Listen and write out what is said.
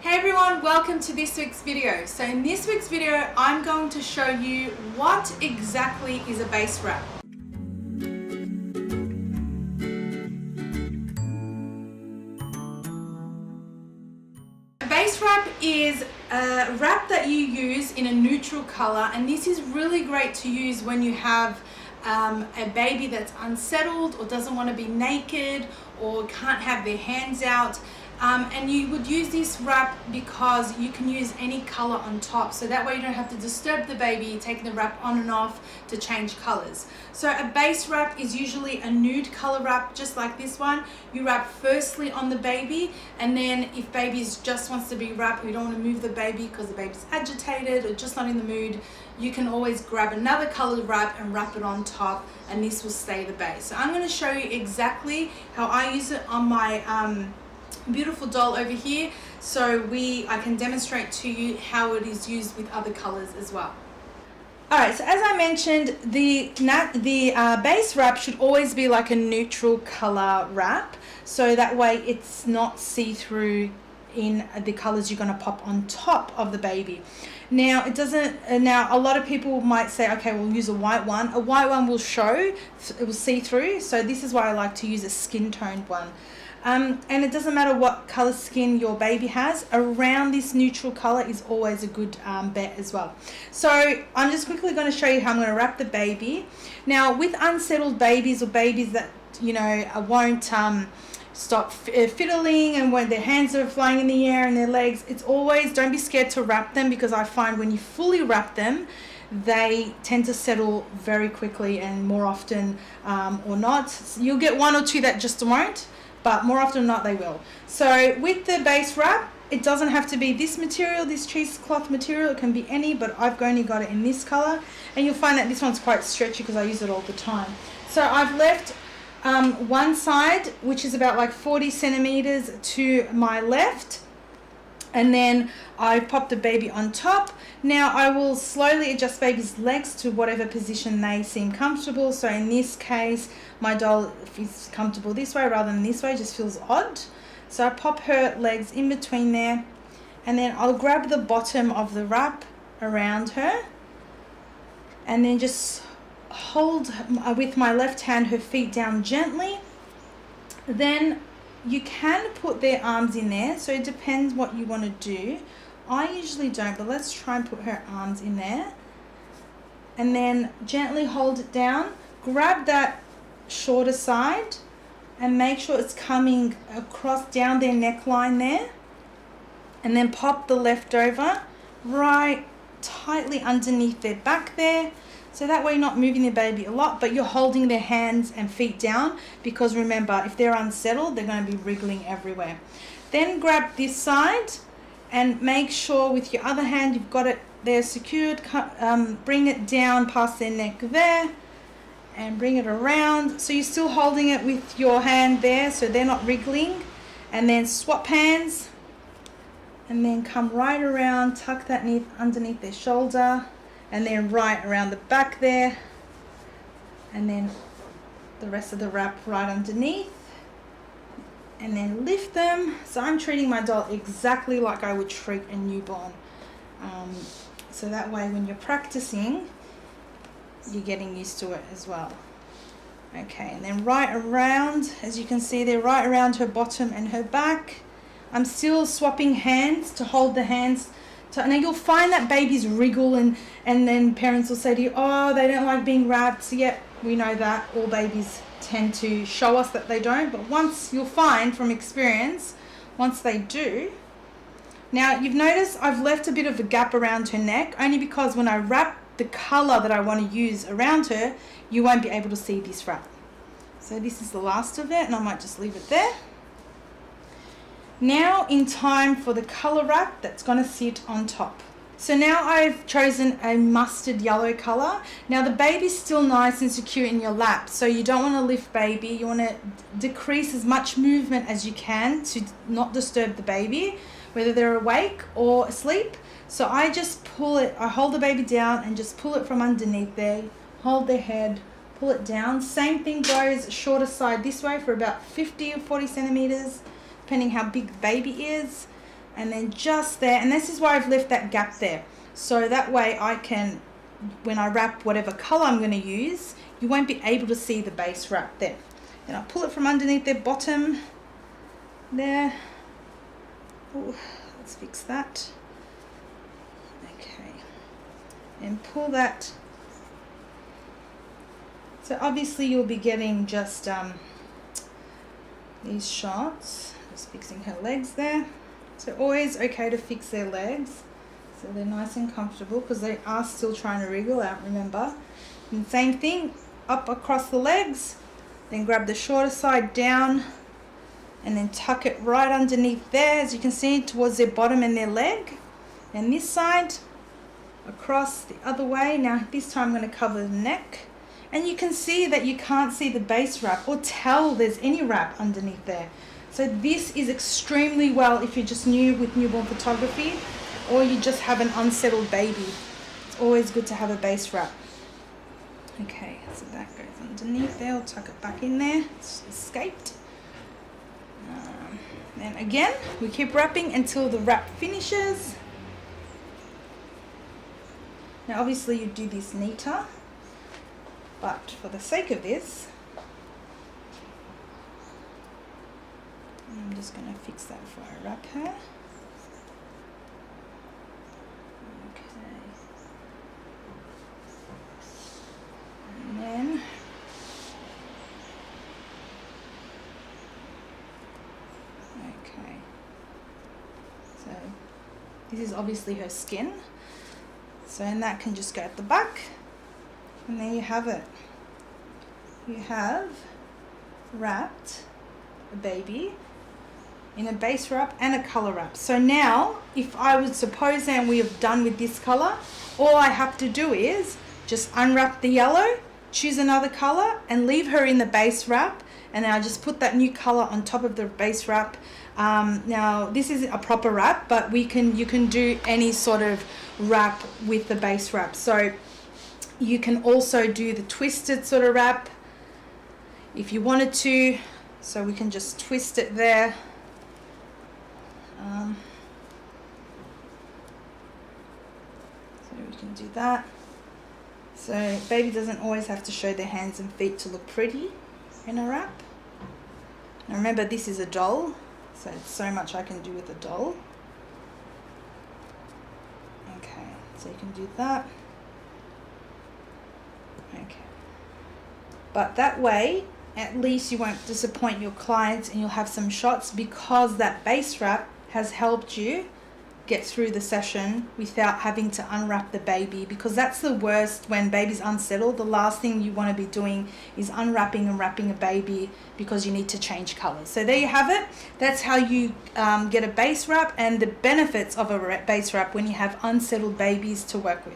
Hey everyone, welcome to this week's video. So in this week's video, I'm going to show you what exactly is a base wrap. A base wrap is a wrap that you use in a neutral color, and this is really great to use when you have a baby that's unsettled or doesn't want to be naked or can't have their hands out. And you would use this wrap because you can use any color on top, so that way you don't have to disturb the baby taking the wrap on and off to change colors. So a base wrap is usually a nude color wrap, just like this one. You wrap firstly on the baby, and then if baby just wants to be wrapped, we don't want to move the baby because the baby's agitated or just not in the mood, you can always grab another colored wrap and wrap it on top, and this will stay the base. So I'm going to show you exactly how I use it on my beautiful doll over here, so I can demonstrate to you how it is used with other colors as well. Alright, so as I mentioned, the base wrap should always be like a neutral color wrap, so that way it's not see-through in the colors you're going to pop on top of the baby. Now a lot of people might say, okay, we'll use a white one. A white one will show, it will see through, so this is why I like to use a skin toned one. And it doesn't matter what color skin your baby has, around this neutral color is always a good bet as well. So I'm just quickly going to show you how I'm going to wrap the baby. Now with unsettled babies or babies that won't stop fiddling, and when their hands are flying in the air and their legs, it's always, don't be scared to wrap them, because I find when you fully wrap them, they tend to settle very quickly, and more often or not, you'll get one or two that just won't, but more often than not they will. So with the base wrap, it doesn't have to be this material, this cheesecloth material, it can be any, but I've only got it in this color, and you'll find that this one's quite stretchy because I use it all the time. So I've left one side, which is about like 40 centimeters to my left, and then I pop the baby on top. Now I will slowly adjust baby's legs to whatever position they seem comfortable. So in this case, my doll is comfortable this way rather than this way, just feels odd. So I pop her legs in between there, and then I'll grab the bottom of the wrap around her, and then just hold with my left hand her feet down gently. Then you can put their arms in there, so it depends what you want to do. I usually don't, but let's try and put her arms in there, and then gently hold it down. Grab that shorter side and make sure it's coming across down their neckline there, and then pop the leftover right tightly underneath their back there, so that way you're not moving the baby a lot, but you're holding their hands and feet down, because remember, if they're unsettled, they're going to be wriggling everywhere. Then grab this side and make sure with your other hand you've got it there secured. Bring it down past their neck there and bring it around, so you're still holding it with your hand there so they're not wriggling, and then swap hands and then come right around, tuck that underneath their shoulder, and then right around the back there, and then the rest of the wrap right underneath, and then lift them. So I'm treating my doll exactly like I would treat a newborn, so that way when you're practicing, you're getting used to it as well. Okay, and then right around, as you can see there, right around her bottom and her back. I'm still swapping hands to hold the hands. Now you'll find that babies wriggle, and then parents will say to you, oh, they don't like being wrapped. So yep, we know that all babies tend to show us that they don't, but once, you'll find from experience, once they do. Now you've noticed I've left a bit of a gap around her neck, only because when I wrap the color that I want to use around her, you won't be able to see this wrap. So this is the last of it, and I might just leave it there. Now in time for the color wrap that's going to sit on top. So now I've chosen a mustard yellow color. Now the baby's still nice and secure in your lap, so you don't want to lift baby. You want to decrease as much movement as you can to not disturb the baby, whether they're awake or asleep. So I just pull it, I hold the baby down and just pull it from underneath there, hold their head, pull it down. Same thing goes shorter side this way for about 50 or 40 centimeters, depending how big the baby is. and then just there, and this is why I've left that gap there, so that way I can, when I wrap whatever color I'm going to use, you won't be able to see the base wrap there. And I'll pull it from underneath their bottom there. Ooh, let's fix that. Okay, and pull that. So obviously you'll be getting just these shots. Just fixing her legs there. So always okay to fix their legs so they're nice and comfortable, because they are still trying to wriggle out, remember. And same thing, up across the legs, then grab the shorter side down and then tuck it right underneath there, as you can see, towards their bottom and their leg. And this side across the other way. Now this time I'm going to cover the neck, and you can see that you can't see the base wrap or tell there's any wrap underneath there. So this is extremely well if you're just new with newborn photography, or you just have an unsettled baby. It's always good to have a base wrap. Okay, so that goes underneath there. I'll tuck it back in there. It's escaped. Then again, we keep wrapping until the wrap finishes. Now obviously you do this neater, but for the sake of this, I'm just going to fix that before I wrap her. Okay. And then okay. So this is obviously her skin. So and that can just go at the back. And there you have it. You have wrapped a baby in a base wrap and a color wrap. So now, if I would suppose and we have done with this color, all I have to do is just unwrap the yellow, choose another color, and leave her in the base wrap, and then I just put that new color on top of the base wrap. Now this is a proper wrap, but you can do any sort of wrap with the base wrap. So you can also do the twisted sort of wrap if you wanted to. So we can just twist it there. So we can do that. So baby doesn't always have to show their hands and feet to look pretty in a wrap. Now remember, this is a doll, so it's so much I can do with a doll. Okay, so you can do that. Okay. But that way, at least you won't disappoint your clients and you'll have some shots, because that base wrap has helped you get through the session without having to unwrap the baby, because that's the worst when baby's unsettled. The last thing you want to be doing is unwrapping and wrapping a baby because you need to change colors. So there you have it. That's how you get a base wrap and the benefits of a base wrap when you have unsettled babies to work with.